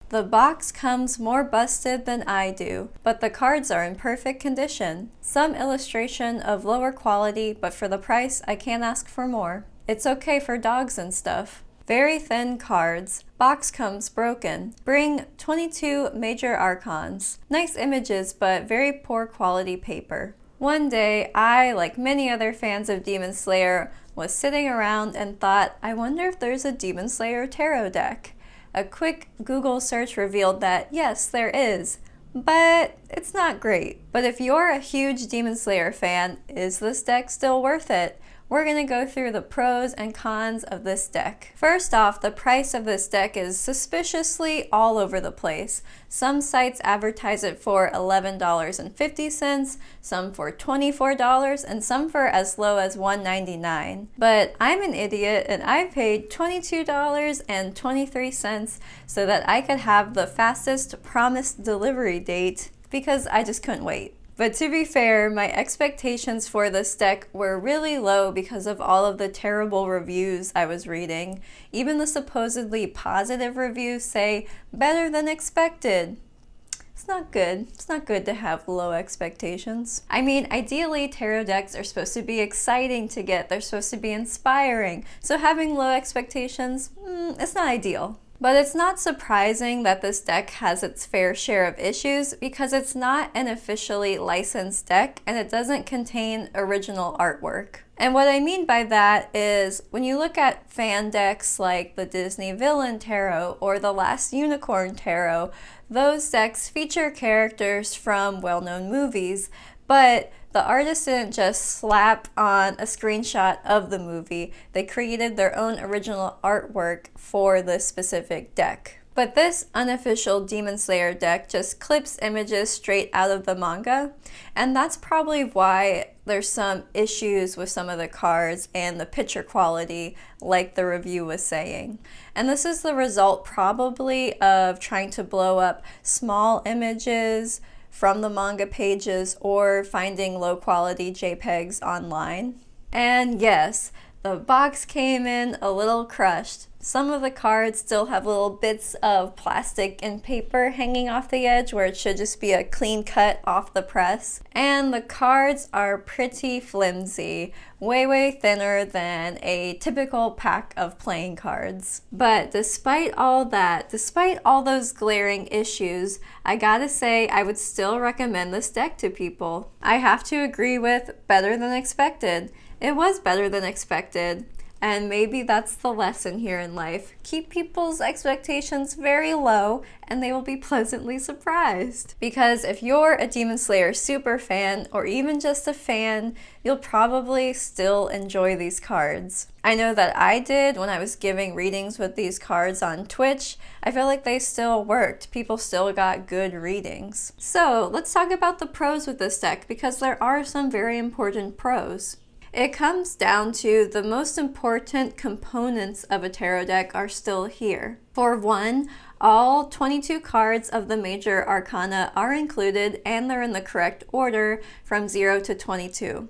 The box comes more busted than I do, but the cards are in perfect condition. Some illustration of lower quality, but for the price, I can't ask for more. It's okay for dogs and stuff. Very thin cards. Box comes broken. Bring 22 major archons. Nice images, but very poor quality paper. One day, I, like many other fans of Demon Slayer, was sitting around and thought, I wonder if there's a Demon Slayer tarot deck. A quick Google search revealed that yes, there is, but it's not great. But if you're a huge Demon Slayer fan, is this deck still worth it? We're going to go through the pros and cons of this deck. First off, the price of this deck is suspiciously all over the place. Some sites advertise it for $11.50, some for $24, and some for as low as $1.99. But I'm an idiot and I paid $22.23 so that I could have the fastest promised delivery date because I just couldn't wait. But to be fair, my expectations for this deck were really low because of all of the terrible reviews I was reading. Even the supposedly positive reviews say, better than expected. It's not good. It's not good to have low expectations. I mean, ideally, tarot decks are supposed to be exciting to get. They're supposed to be inspiring. So having low expectations, it's not ideal. But it's not surprising that this deck has its fair share of issues because it's not an officially licensed deck and it doesn't contain original artwork. And what I mean by that is when you look at fan decks like the Disney Villain Tarot or the Last Unicorn Tarot, those decks feature characters from well-known movies, but the artist didn't just slap on a screenshot of the movie. They created their own original artwork for this specific deck. But this unofficial Demon Slayer deck just clips images straight out of the manga, and that's probably why there's some issues with some of the cards and the picture quality, like the review was saying. And this is the result probably of trying to blow up small images from the manga pages or finding low quality JPEGs online. And yes, the box came in a little crushed. Some of the cards still have little bits of plastic and paper hanging off the edge where it should just be a clean cut off the press. And the cards are pretty flimsy, way thinner than a typical pack of playing cards. But despite all that, despite all those glaring issues, I gotta say I would still recommend this deck to people. I have to agree with better than expected. It was better than expected. And maybe that's the lesson here in life. Keep people's expectations very low and they will be pleasantly surprised. Because if you're a Demon Slayer super fan or even just a fan, you'll probably still enjoy these cards. I know that I did when I was giving readings with these cards on Twitch. I feel like they still worked. People still got good readings. So let's talk about the pros with this deck because there are some very important pros. It comes down to the most important components of a tarot deck are still here. For one, all 22 cards of the major arcana are included and they're in the correct order from 0 to 22.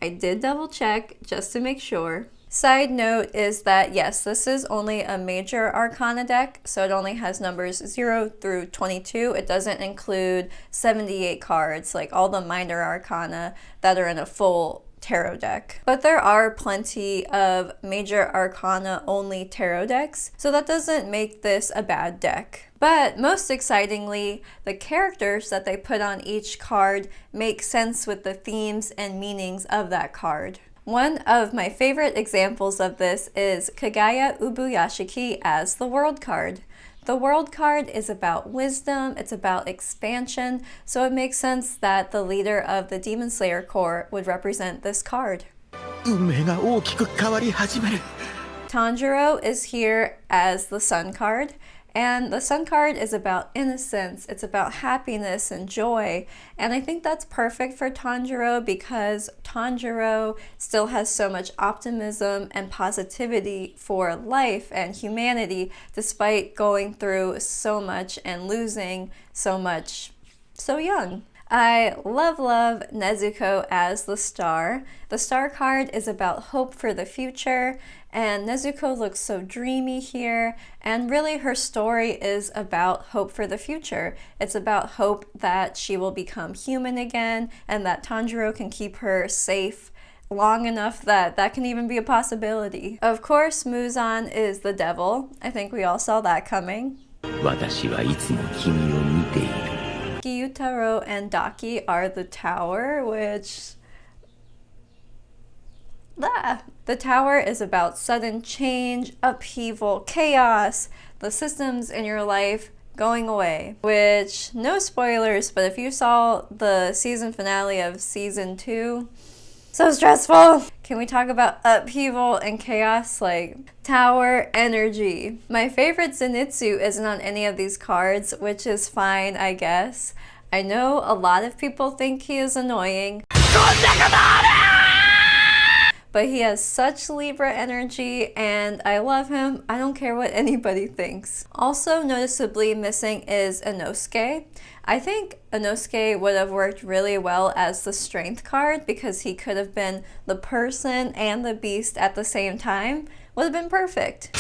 I did double check just to make sure. Side note is that yes, this is only a major arcana deck, so it only has numbers 0 through 22. It doesn't include 78 cards like all the minor arcana that are in a full tarot deck. But there are plenty of major arcana only tarot decks, so that doesn't make this a bad deck. But most excitingly, the characters that they put on each card make sense with the themes and meanings of that card. One of my favorite examples of this is Kagaya Ubuyashiki as the World card. The World card is about wisdom, it's about expansion, so it makes sense that the leader of the Demon Slayer Corps would represent this card. Tanjiro is here as the Sun card, and the Sun card is about innocence, it's about happiness and joy, and I think that's perfect for Tanjiro because Tanjiro still has so much optimism and positivity for life and humanity despite going through so much and losing so much so young. I love Nezuko as the star. The star card is about hope for the future, and Nezuko looks so dreamy here, and really her story is about hope for the future. It's about hope that she will become human again, and that Tanjiro can keep her safe long enough that that can even be a possibility. Of course, Muzan is the devil. I think we all saw that coming. Gyutaro and Daki are the tower, which... The tower is about sudden change, upheaval, chaos, the systems in your life going away. Which, no spoilers, but if you saw the season finale of season 2, so stressful! Can we talk about upheaval and chaos? Like, tower energy. My favorite Zenitsu isn't on any of these cards, which is fine, I guess. I know a lot of people think he is annoying, but he has such Libra energy and I love him. I don't care what anybody thinks. Also noticeably missing is Inosuke. I think Inosuke would have worked really well as the strength card because he could have been the person and the beast at the same time. Would have been perfect.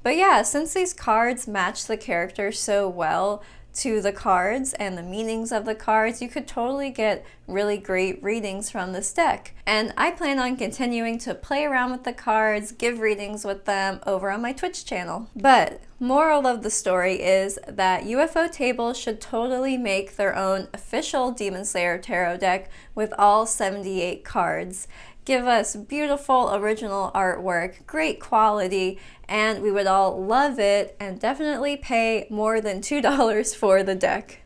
But yeah, since these cards match the character so well to the cards and the meanings of the cards, you could totally get really great readings from this deck. And I plan on continuing to play around with the cards, give readings with them over on my Twitch channel. But moral of the story is that UFO tables should totally make their own official Demon Slayer tarot deck with all 78 cards. Give us beautiful original artwork, great quality, and we would all love it and definitely pay more than $2 for the deck.